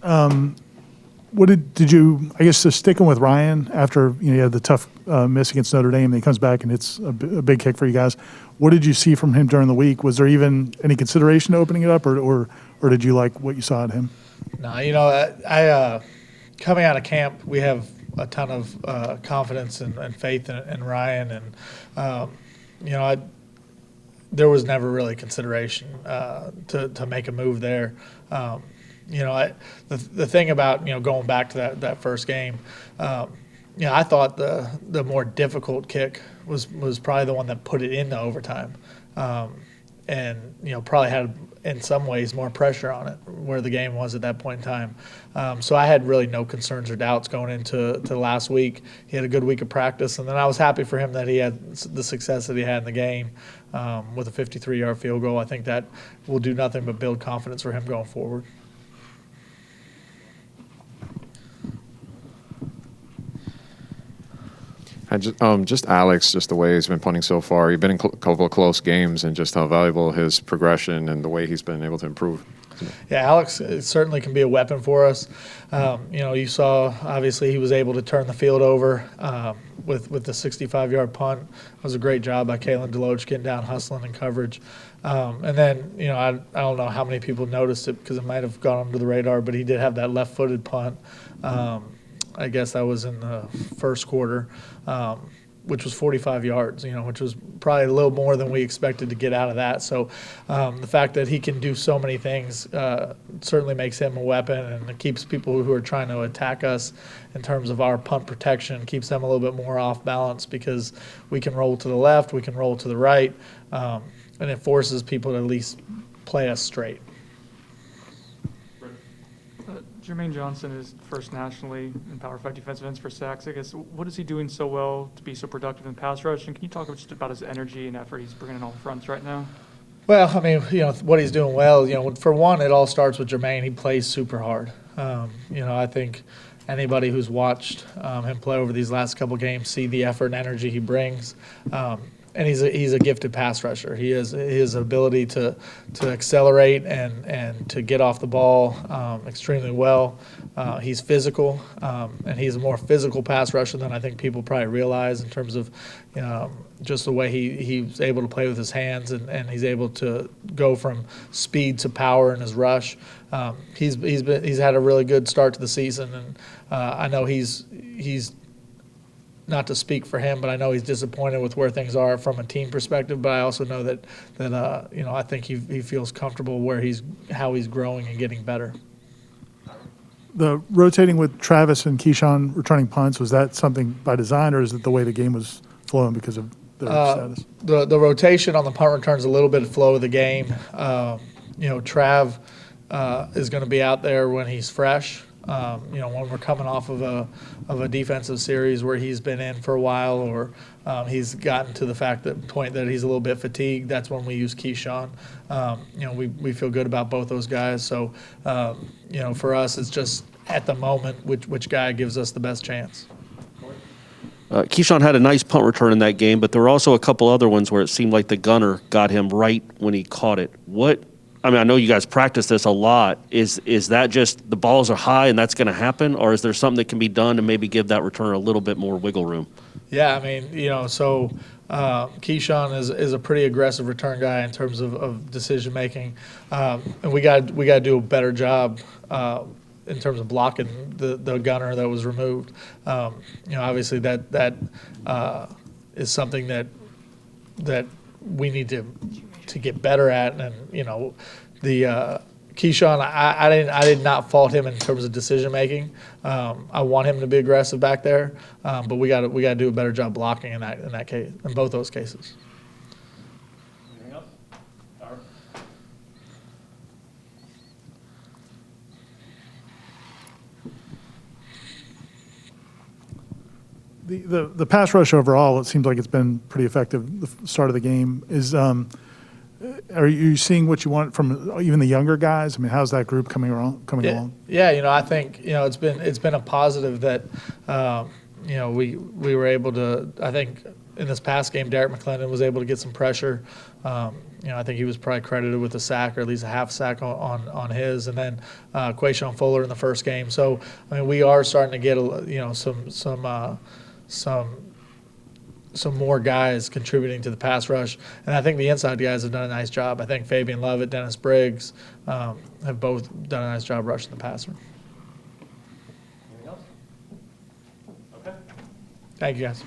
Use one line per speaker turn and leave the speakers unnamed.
What did you? I guess just sticking with Ryan after you had the tough miss against Notre Dame, and he comes back and it's a big kick for you guys. What did you see from him during the week? Was there even any consideration to opening it up, or did you like what you saw in him?
No, I coming out of camp, we have a ton of confidence and faith in Ryan, and there was never really consideration to make a move there. The thing about going back to that first game, I thought the more difficult kick was probably the one that put it into overtime, and probably had in some ways more pressure on it where the game was at that point in time. So I had really no concerns or doubts going into last week. He had a good week of practice, and then I was happy for him that he had the success that he had in the game with a 53-yard field goal. I think that will do nothing but build confidence for him going forward.
Just Alex, just the way he's been punting so far. He's been in a couple of close games, and just how valuable his progression and the way he's been able to improve.
Yeah, Alex certainly can be a weapon for us. You saw, obviously, he was able to turn the field over with the 65-yard punt. It was a great job by Kalen Deloach getting down, hustling in coverage. And then, I don't know how many people noticed it because it might have gone under the radar, but he did have that left-footed punt. I guess that was in the first quarter, which was 45 yards, which was probably a little more than we expected to get out of that. So the fact that he can do so many things certainly makes him a weapon, and it keeps people who are trying to attack us in terms of our punt protection, keeps them a little bit more off balance because we can roll to the left, we can roll to the right, and it forces people to at least play us straight.
Jermaine Johnson is first nationally in Power 5 defensive ends for sacks. I guess, what is he doing so well to be so productive in pass rush? And can you talk just about his energy and effort he's bringing on all fronts right now?
Well, I mean, what he's doing well, for one, it all starts with Jermaine. He plays super hard. I think anybody who's watched him play over these last couple games see the effort and energy he brings. And he's a gifted pass rusher. He has his ability to accelerate and to get off the ball extremely well. He's physical, and he's a more physical pass rusher than I think people probably realize in terms of just the way he's able to play with his hands and he's able to go from speed to power in his rush. He's had a really good start to the season, and I know he's not to speak for him, but I know he's disappointed with where things are from a team perspective. But I also know that I think he feels comfortable how he's growing and getting better.
The rotating with Travis and Keyshawn returning punts, was that something by design, or is it the way the game was flowing because of their status?
The rotation on the punt returns a little bit of flow of the game. Trav is going to be out there when he's fresh. When we're coming off of a defensive series where he's been in for a while, or he's gotten to the point that he's a little bit fatigued, that's when we use Keyshawn. We feel good about both those guys. So, for us, it's just at the moment which guy gives us the best chance.
Keyshawn had a nice punt return in that game, but there were also a couple other ones where it seemed like the gunner got him right when he caught it. I know you guys practice this a lot. Is that just the balls are high and that's going to happen, or is there something that can be done to maybe give that returner a little bit more wiggle room?
Yeah, so Keyshawn is a pretty aggressive return guy in terms of decision making, and we got to do a better job in terms of blocking the gunner that was removed. Obviously that is something that we need to get better at, and the Keyshawn, I did not fault him in terms of decision making. I want him to be aggressive back there, but we got to do a better job blocking in that case, in both those cases.
Anything else?
The pass rush overall, it seems like it's been pretty effective. The start of the game is. Are you seeing what you want from even the younger guys? How's that group coming along?
Yeah, I think it's been a positive that we were able to. I think in this past game, Derek McClendon was able to get some pressure. I think he was probably credited with a sack, or at least a half sack on his, and then Quayshawn Fuller in the first game. So I mean, we are starting to get some more guys contributing to the pass rush, and I think the inside guys have done a nice job. I think Fabian Lovett, Dennis Briggs have both done a nice job rushing the passer.
Anything else? Okay.
Thank you, guys.